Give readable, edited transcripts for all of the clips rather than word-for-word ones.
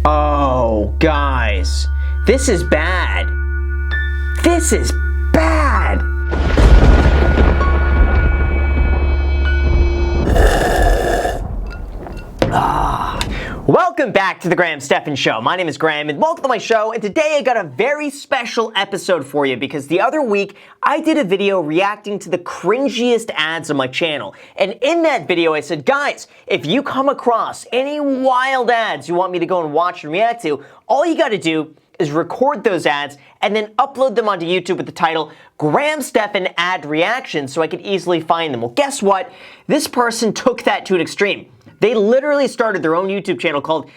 Oh, guys, this is bad. This is bad. Welcome back to the Stephan Show. My name is Graham and welcome to my show, and today I got a very special episode for you because the other week I did a video reacting to the cringiest ads on my channel. And in that video I said, guys, if you come across any wild ads you want me to go and watch and react to, all you gotta do is record those ads and then upload them onto YouTube with the title Stephan Ad Reaction so I could easily find them. Well, guess what? This person took that to an extreme. They literally started their own YouTube channel called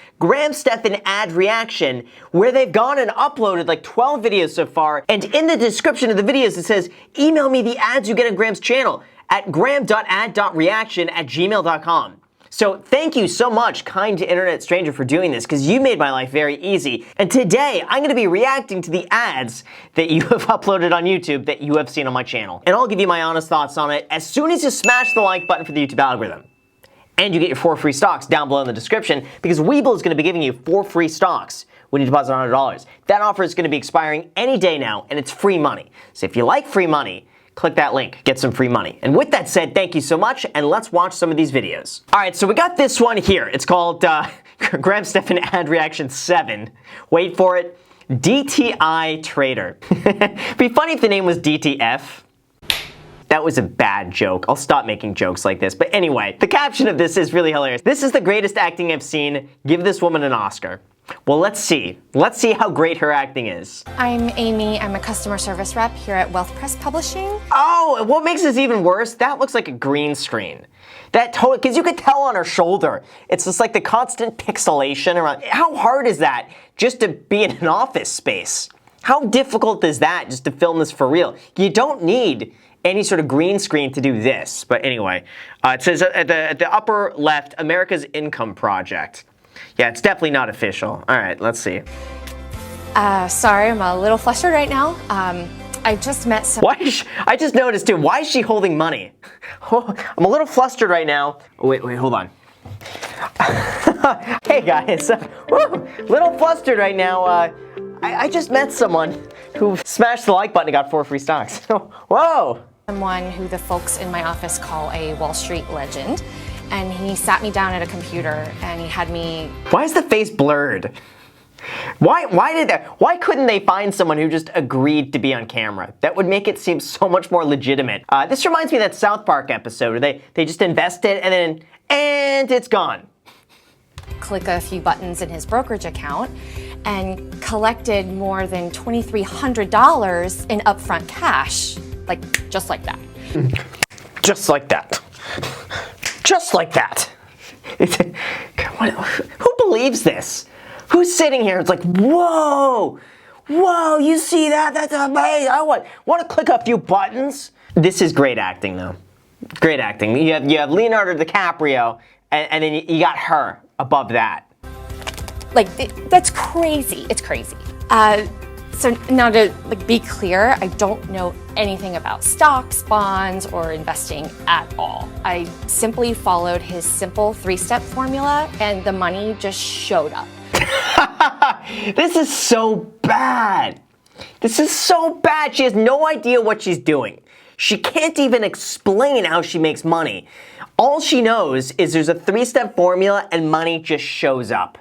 Stephan Ad Reaction, where they've gone and uploaded like 12 videos so far, and in the description of the videos it says, email me the ads you get on Graham's channel at gram.ad.reaction@gmail.com. So thank you so much, kind internet stranger, for doing this, because you made my life very easy. And today, I'm gonna be reacting to the ads that you have uploaded on YouTube that you have seen on my channel. And I'll give you my honest thoughts on it as soon as you smash the like button for the YouTube algorithm. And you get your 4 free stocks down below in the description, because Webull is going to be giving you 4 free stocks when you deposit $100. That offer is going to be expiring any day now, and it's free money. So if you like free money, click that link, get some free money. And with that said, thank you so much, and let's watch some of these videos. All right, so we got this one here. It's called Stephan Ad Reaction 7. Wait for it. DTI Trader. It'd be funny if the name was DTF. That was a bad joke. I'll stop making jokes like this. But anyway, the caption of this is really hilarious. This is the greatest acting I've seen. Give this woman an Oscar. Well, let's see. Let's see how great her acting is. I'm Amy. I'm a customer service rep here at Wealth Press Publishing. Oh, and what makes this even worse, that looks like a green screen. That totally, because you could tell on her shoulder. It's just like the constant pixelation around. How hard is that just to be in an office space? How difficult is that just to film this for real? You don't need any sort of green screen to do this. But anyway, it says at the upper left, America's Income Project. Yeah, it's definitely not official. All right, let's see. Sorry, I'm a little flustered right now. I just met some... I just noticed too, why is she holding money? Oh, I'm a little flustered right now. Wait, hold on. Hey guys, little flustered right now. I just met someone who smashed the like button and got 4 free stocks. Whoa! Someone who the folks in my office call a Wall Street legend, and he sat me down at a computer and he had me... Why is the face blurred? Why couldn't they find someone who just agreed to be on camera? That would make it seem so much more legitimate. This reminds me of that South Park episode where they just invested and it's gone. Click a few buttons in his brokerage account and collected more than $2,300 in upfront cash. Just like that. Just like that. Just like that. Who believes this? Who's sitting here? It's like, whoa, you see that? That's amazing. I want to click a few buttons. This is great acting, though. Great acting. You have Leonardo DiCaprio, and then you got her above that. That's crazy. It's crazy. So now to be clear, I don't know anything about stocks, bonds, or investing at all. I simply followed his simple 3-step formula and the money just showed up. This is so bad. This is so bad. She has no idea what she's doing. She can't even explain how she makes money. All she knows is there's a 3-step formula and money just shows up.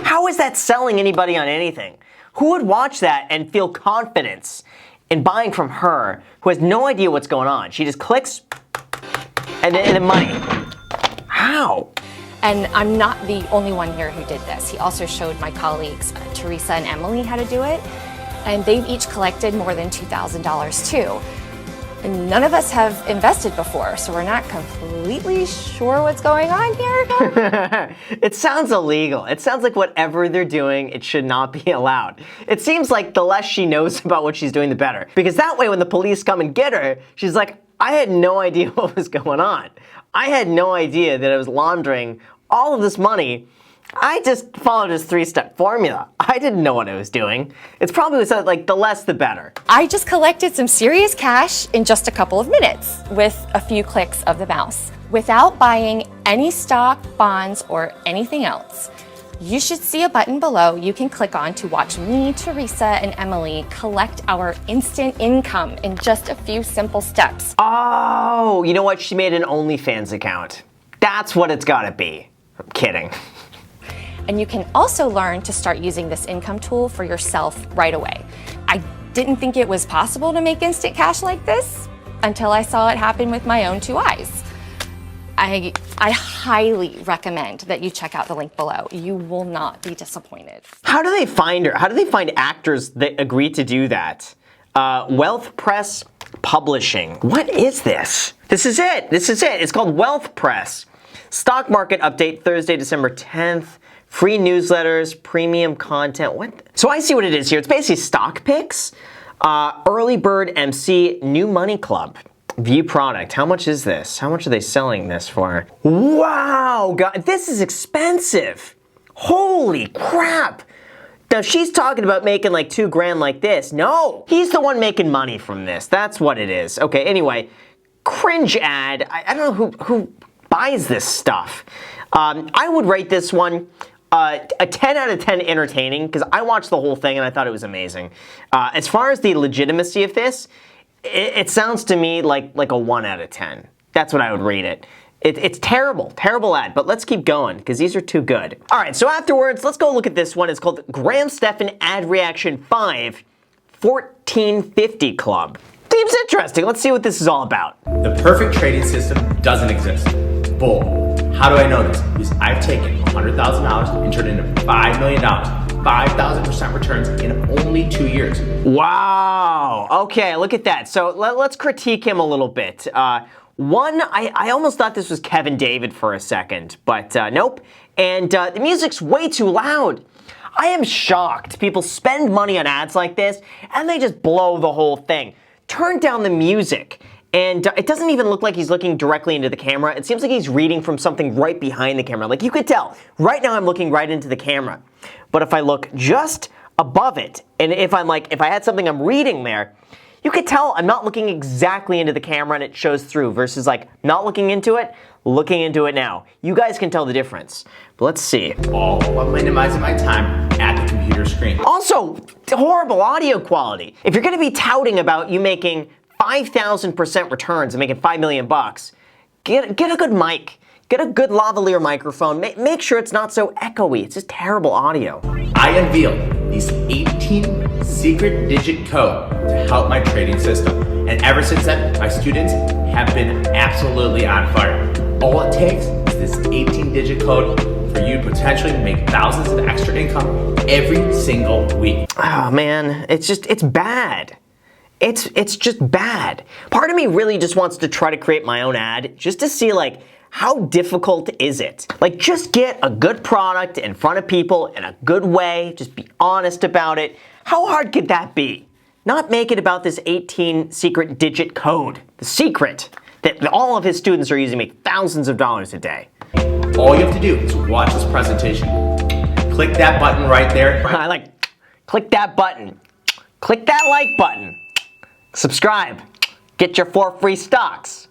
How is that selling anybody on anything? Who would watch that and feel confidence in buying from her who has no idea what's going on? She just clicks and then money. How? And I'm not the only one here who did this. He also showed my colleagues, Teresa and Emily, how to do it. And they've each collected more than $2,000 too. And none of us have invested before, so we're not completely sure what's going on here. It sounds illegal. It sounds like whatever they're doing, it should not be allowed. It seems like the less she knows about what she's doing, the better. Because that way, when the police come and get her, she's like, I had no idea what was going on. I had no idea that I was laundering all of this money. I just followed his 3-step formula. I didn't know what I was doing. It's probably like the less the better. I just collected some serious cash in just a couple of minutes with a few clicks of the mouse without buying any stock, bonds, or anything else. You should see a button below you can click on to watch me, Teresa, and Emily collect our instant income in just a few simple steps. Oh, you know what? She made an OnlyFans account. That's what it's gotta be. I'm kidding. And you can also learn to start using this income tool for yourself right away. I didn't think it was possible to make instant cash like this until I saw it happen with my own two eyes. I highly recommend that you check out the link below. You will not be disappointed. How do they find her? How do they find actors that agree to do that? Wealth Press Publishing. What is this? This is it. This is it. It's called Wealth Press. Stock market update Thursday, December 10th. Free newsletters, premium content. What? So I see what it is here. It's basically stock picks. Early Bird MC, New Money Club. View product. How much is this? How much are they selling this for? Wow, God, this is expensive. Holy crap. Now she's talking about making like $2,000 like this. No, he's the one making money from this. That's what it is. Okay, anyway, cringe ad. I don't know who buys this stuff. I would rate this one a 10 out of 10 entertaining because I watched the whole thing and I thought it was amazing. As far as the legitimacy of this, it sounds to me like a 1 out of 10. That's what I would rate it. It's terrible, terrible ad, but let's keep going because these are too good. All right, so afterwards, let's go look at this one. It's called Stephan Ad Reaction 5 1450 Club. Seems interesting. Let's see what this is all about. The perfect trading system doesn't exist. Bull. How do I know this? Because I've taken $100,000 and turned it into $5 million. 5,000% returns in only 2 years. Wow. Okay, look at that. So let's critique him a little bit. One, I almost thought this was Kevin David for a second, but nope. And the music's way too loud. I am shocked. People spend money on ads like this, and they just blow the whole thing. Turn down the music. And it doesn't even look like he's looking directly into the camera. It seems like he's reading from something right behind the camera. Like you could tell. Right now I'm looking right into the camera. But if I look just above it, and if I had something I'm reading there, you could tell I'm not looking exactly into the camera and it shows through versus like not looking into it now. You guys can tell the difference. But let's see. All while minimizing my time at the computer screen. Also, horrible audio quality. If you're gonna be touting about you making 5,000% returns and making $5 million bucks, get a good mic. Get a good lavalier microphone. Make sure it's not so echoey. It's just terrible audio. I unveiled these 18 secret digit code to help my trading system. And ever since then, my students have been absolutely on fire. All it takes is this 18 digit code for you to potentially make thousands of extra income every single week. Oh man, it's bad. It's just bad. Part of me really just wants to try to create my own ad just to see like, how difficult is it? Like just get a good product in front of people in a good way, just be honest about it. How hard could that be? Not make it about this 18 secret digit code, the secret that all of his students are using to make thousands of dollars a day. All you have to do is watch this presentation. Click that button right there. Click that button. Click that like button. Subscribe. Get your 4 free stocks.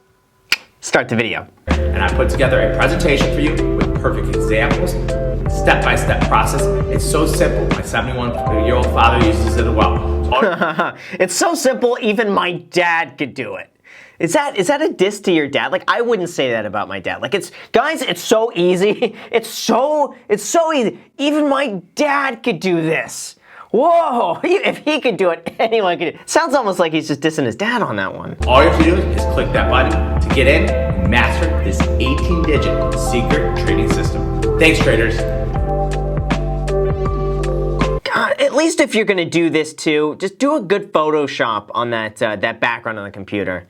Start the video. And I put together a presentation for you with perfect examples, step-by-step process. It's so simple. My 71-year-old father uses it as well. It's so simple, even my dad could do it. Is that a diss to your dad? Like, I wouldn't say that about my dad. Like, guys, it's so easy. It's so easy. Even my dad could do this. Whoa, if he could do it, anyone could do it. Sounds almost like he's just dissing his dad on that one. All you have to do is click that button to get in and master this 18-digit secret trading system. Thanks, traders. God, at least if you're gonna do this too, just do a good Photoshop on that background on the computer.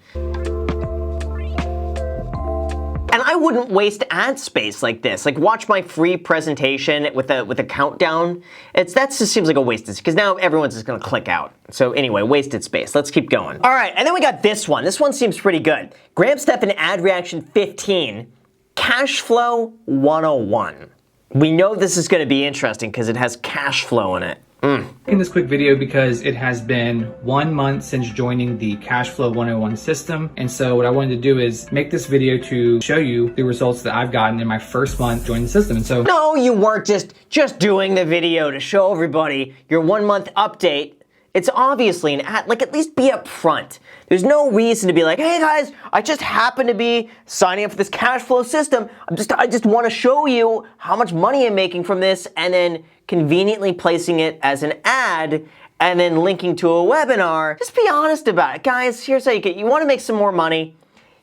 And I wouldn't waste ad space like this. Like watch my free presentation with a countdown. That just seems like a wasted, because now everyone's just gonna click out. So anyway, wasted space. Let's keep going. All right, and then we got this one. This one seems pretty good. Stephan Ad Reaction 15, Cash Flow 101. We know this is gonna be interesting because it has cash flow in it. In this quick video because it has been 1 month since joining the Cashflow 101 system. And so what I wanted to do is make this video to show you the results that I've gotten in my first month joining the system. And so No, you weren't just doing the video to show everybody your 1 month update. It's obviously an ad, like at least be upfront. There's no reason to be like, hey guys, I just happen to be signing up for this cash flow system. I just want to show you how much money I'm making from this, and then conveniently placing it as an ad and then linking to a webinar. Just be honest about it. Guys, here's how you want to make some more money.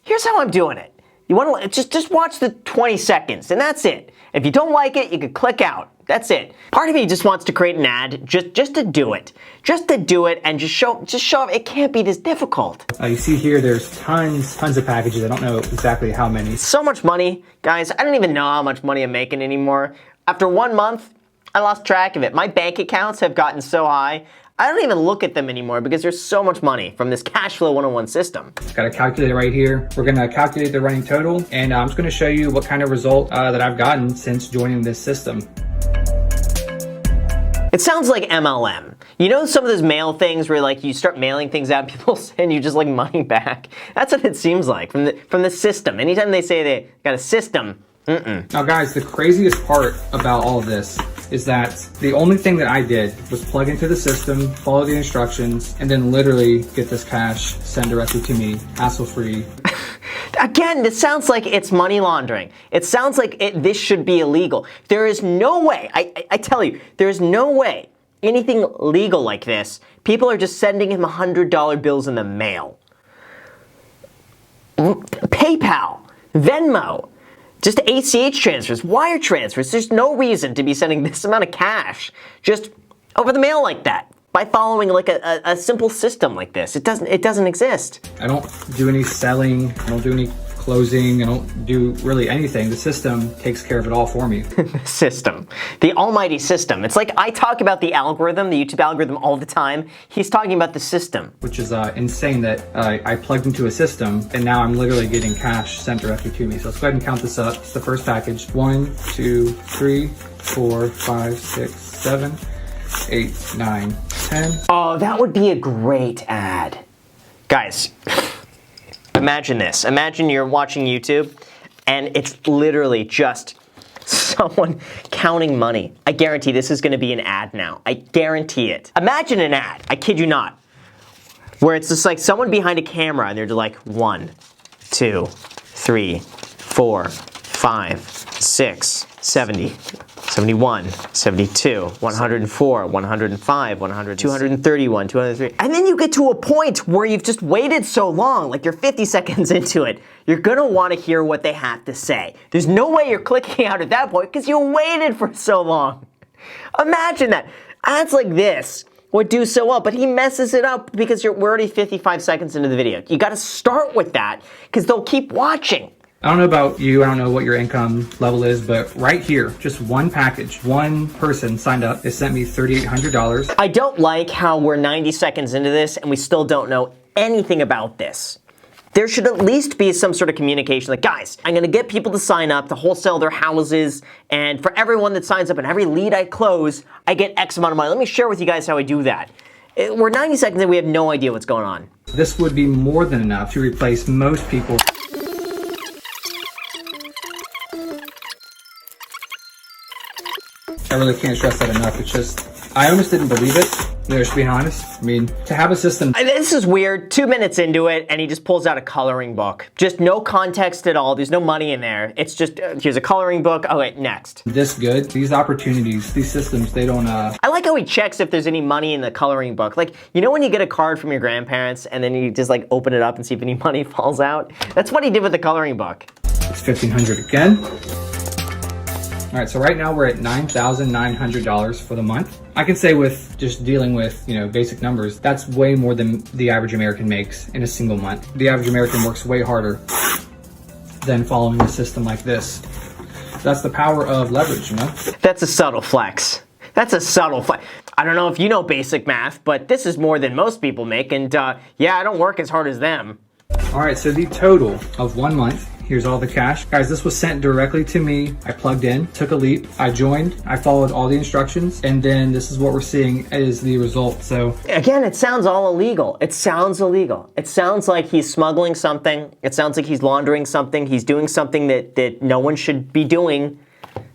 Here's how I'm doing it. You want to just watch the 20 seconds and that's it. If you don't like it, you can click out. That's it. Part of me just wants to create an ad just to do it. Just to do it and just show it can't be this difficult. you see here, there's tons of packages. I don't know exactly how many. So much money. Guys, I don't even know how much money I'm making anymore. After 1 month, I lost track of it. My bank accounts have gotten so high, I don't even look at them anymore because there's so much money from this Cashflow 101 system. Got a calculator right here. We're gonna calculate the running total, and I'm just gonna show you what kind of result that I've gotten since joining this system. It sounds like MLM. You know some of those mail things where like you start mailing things out, people send you just like money back? That's what it seems like from the system. Anytime they say they got a system, Now guys, the craziest part about all of this is that the only thing that I did was plug into the system, follow the instructions, and then literally get this cash sent directly to me, hassle-free. Again, this sounds like it's money laundering. It sounds like this should be illegal. There is no way, I tell you, there is no way anything legal like this. People are just sending him $100 bills in the mail. PayPal, Venmo, just ACH transfers, wire transfers. There's no reason to be sending this amount of cash just over the mail like that by following like a simple system like this. It doesn't exist. I don't do any selling, I don't do any closing, I don't do really anything. The system takes care of it all for me. The system. The almighty system. It's like I talk about the algorithm, the YouTube algorithm all the time. He's talking about the system. Which is insane that I plugged into a system and now I'm literally getting cash sent directly to me. So let's go ahead and count this up. It's the first package. 1, 2, 3, 4, 5, 6, 7, 8, 9, 10. Oh, that would be a great ad. Guys, imagine this. Imagine you're watching YouTube and it's literally just someone counting money. I guarantee this is going to be an ad now. I guarantee it. Imagine an ad, I kid you not, where it's just like someone behind a camera and they're just like 1, 2, 3, 4, 5, 6, 70, 71, 72, 104, 105, 100, 231, 203. And then you get to a point where you've just waited so long, like you're 50 seconds into it, you're gonna wanna hear what they have to say. There's no way you're clicking out at that point because you waited for so long. Imagine that. Ads like this would do so well, but he messes it up because we're already 55 seconds into the video. You gotta start with that because they'll keep watching. I don't know about you, I don't know what your income level is, but right here, just one package, one person signed up, they sent me $3,800. I don't like how we're 90 seconds into this and we still don't know anything about this. There should at least be some sort of communication like, guys, I'm gonna get people to sign up to wholesale their houses, and for everyone that signs up and every lead I close, I get X amount of money. Let me share with you guys how I do that. We're 90 seconds and we have no idea what's going on. This would be more than enough to replace most people. I really can't stress that enough. It's just, I almost didn't believe it, just being honest. I mean, to have a system. This is weird. 2 minutes into it, and he just pulls out a coloring book. Just no context at all. There's no money in there. It's just, here's a coloring book. Okay, next. This good, these opportunities, these systems, they don't, I like how he checks if there's any money in the coloring book. Like, you know when you get a card from your grandparents, and then you just like open it up and see if any money falls out? That's what he did with the coloring book. It's $1,500 again. All right, so right now we're at $9,900 for the month. I can say with just dealing with, basic numbers, that's way more than the average American makes in a single month. The average American works way harder than following a system like this. That's the power of leverage, That's a subtle flex. That's a subtle flex. I don't know if you know basic math, but this is more than most people make, and yeah, I don't work as hard as them. All right, so the total of 1 month, here's all the cash. Guys, this was sent directly to me. I plugged in, took a leap, I joined, I followed all the instructions, and then this is what we're seeing is the result. So again, it sounds all illegal. It sounds illegal. It sounds like he's smuggling something. It sounds like he's laundering something. He's doing something that no one should be doing.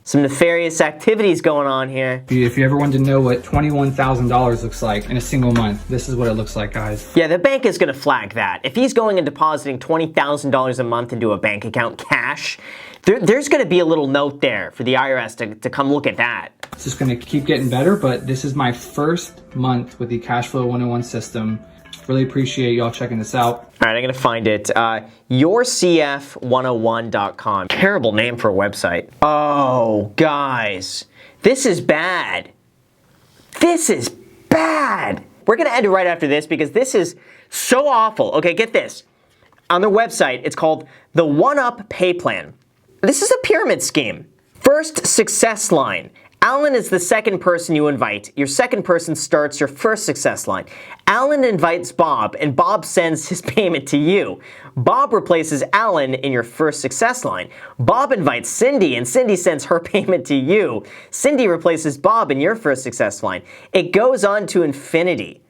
Some nefarious activities going on here. if you ever wanted to know what $21,000 looks like in a single month, this is what it looks like, guys. Yeah, the bank is going to flag that. If he's going and depositing $20,000 a month into a bank account cash, there's going to be a little note there for the IRS to come look at that. It's just going to keep getting better, but this is my first month with the Cashflow 101 system. Really appreciate y'all checking this out. All right, I'm going to find it. YourCF101.com. Terrible name for a website. Oh, guys. This is bad. This is bad. We're going to end it right after this because this is so awful. Okay, get this. On their website, it's called the One-Up Pay Plan. This is a pyramid scheme. First success line. Alan is the second person you invite. Your second person starts your first success line. Alan invites Bob, and Bob sends his payment to you. Bob replaces Alan in your first success line. Bob invites Cindy, and Cindy sends her payment to you. Cindy replaces Bob in your first success line. It goes on to infinity.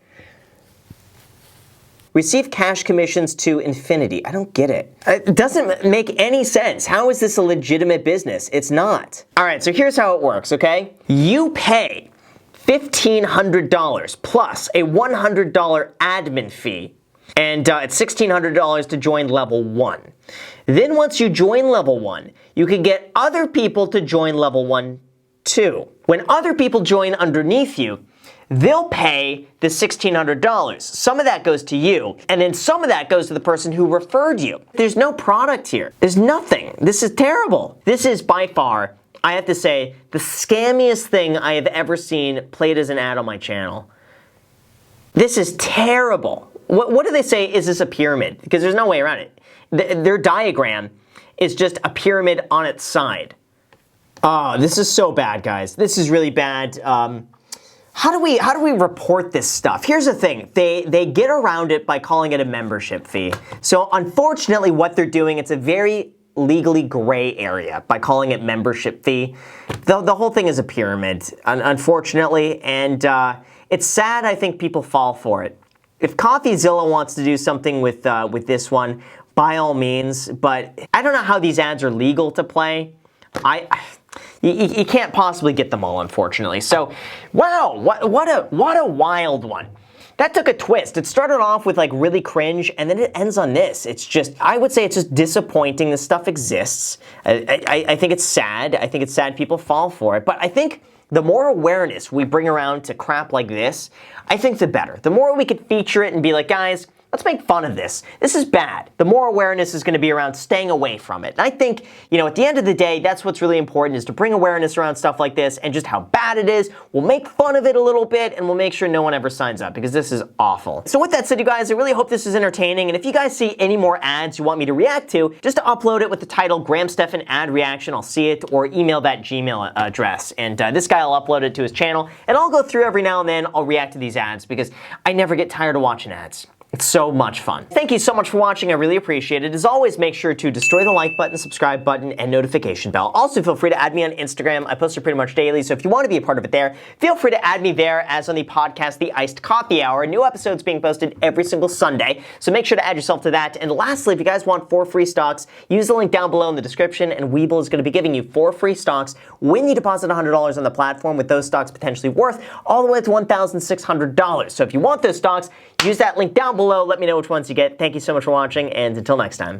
Receive cash commissions to infinity. I don't get it. It doesn't make any sense. How is this a legitimate business? It's not. All right, so here's how it works, okay? You pay $1,500 plus a $100 admin fee, and it's $1,600 to join level 1. Then once you join level 1, you can get other people to join level 1 too. When other people join underneath you, they'll pay the $1,600. Some of that goes to you, and then some of that goes to the person who referred you. There's no product here. There's nothing. This is terrible. This is by far, I have to say, the scammiest thing I have ever seen played as an ad on my channel. This is terrible. What do they say? Is this a pyramid? Because there's no way around it. Their diagram is just a pyramid on its side. Oh, this is so bad, guys. This is really bad. How do we report this stuff? Here's the thing, they get around it by calling it a membership fee. So unfortunately what they're doing, it's a very legally gray area by calling it membership fee. The whole thing is a pyramid, unfortunately, and it's sad. I think people fall for it. If CoffeeZilla wants to do something with this one, by all means, but I don't know how these ads are legal to play. You can't possibly get them all, unfortunately. So, wow, what a wild one. That took a twist. It started off with like really cringe, and then it ends on this. It's just, I would say it's just disappointing. This stuff exists. I think it's sad. I think it's sad people fall for it. But I think the more awareness we bring around to crap like this, I think the better. The more we could feature it and be like, guys, let's make fun of this. This is bad. The more awareness is going to be around staying away from it. And I think, at the end of the day, that's what's really important, is to bring awareness around stuff like this and just how bad it is. We'll make fun of it a little bit, and we'll make sure no one ever signs up, because this is awful. So with that said, you guys, I really hope this is entertaining. And if you guys see any more ads you want me to react to, just upload it with the title Graham Stephan Ad Reaction. I'll see it, or email that Gmail address. And this guy will upload it to his channel, and I'll go through every now and then. I'll react to these ads because I never get tired of watching ads. It's so much fun. Thank you so much for watching. I really appreciate it. As always, make sure to destroy the like button, subscribe button, and notification bell. Also, feel free to add me on Instagram. I post it pretty much daily, so if you want to be a part of it there, feel free to add me there, as on the podcast, The Iced Coffee Hour. New episodes being posted every single Sunday, so make sure to add yourself to that. And lastly, if you guys want 4 free stocks, use the link down below in the description, and Webull is going to be giving you 4 free stocks when you deposit $100 on the platform, with those stocks potentially worth all the way to $1,600. So if you want those stocks, use that link down below. Let me know which ones you get. Thank you so much for watching, and until next time.